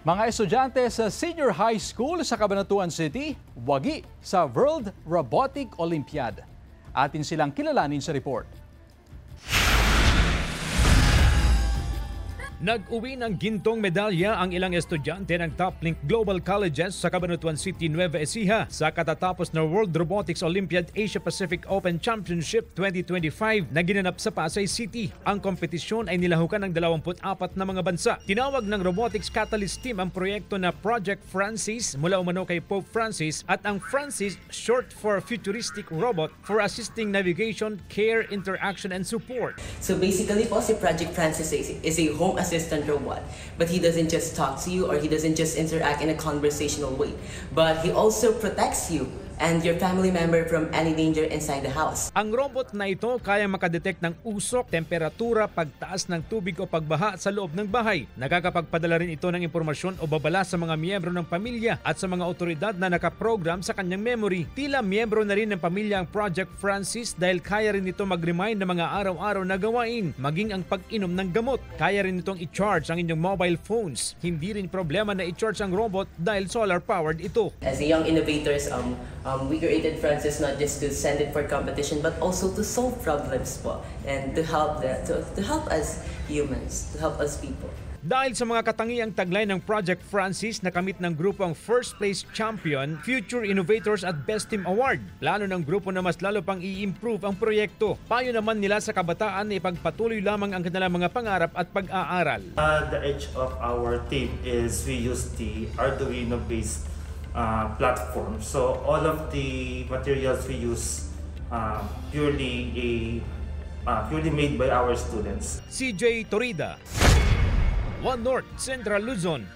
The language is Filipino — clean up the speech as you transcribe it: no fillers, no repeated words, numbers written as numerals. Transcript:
Mga estudyante sa Senior High School sa Cabanatuan City, wagi sa World Robotic Olympiad. Atin silang kilalanin sa report. Nag-uwi ng gintong medalya ang ilang estudyante ng top-link Global Colleges sa Cabanatuan City, Nueva Ecija sa katatapos na World Robotics Olympiad Asia Pacific Open Championship 2025 na ginanap sa Pasay City. Ang kompetisyon ay nilahukan ng 24 na mga bansa. Tinawag ng Robotics Catalyst Team ang proyekto na Project Francis mula umano kay Pope Francis at ang Francis short for Futuristic Robot for Assisting Navigation, Care, Interaction and Support. So basically po si Project Francis is a home assistant robot, but he doesn't just talk to you or he doesn't just interact in a conversational way, but he also protects you and your family member from any danger inside the house. Ang robot na ito kaya makadetect ng usok, temperatura, pagtaas ng tubig o pagbaha sa loob ng bahay. Nakakapagpadala rin ito ng impormasyon o babala sa mga miyembro ng pamilya at sa mga otoridad na nakaprogram sa kanyang memory. Tila miyembro na rin ng pamilya ang Project Francis dahil kaya rin ito mag-remind ng mga araw-araw na gawain, maging ang pag-inom ng gamot. Kaya rin itong i-charge ang inyong mobile phones. Hindi rin problema na i-charge ang robot dahil solar-powered ito. As a young innovators, we created Francis not just to send it for competition, but also to solve problems po and to help us humans, to help us people. Dahil sa mga katangiang taglay ng Project Francis, nakamit ng grupo ang First Place Champion, Future Innovators at Best Team Award. Plano ng grupo na mas lalo pang i-improve ang proyekto. Payo naman nila sa kabataan na ipagpatuloy lamang ang kanilang mga pangarap at pag-aaral. The edge of our team is we use the Arduino-based platform. So all of the materials we use purely made by our students. CJ Torida, One North, Central Luzon.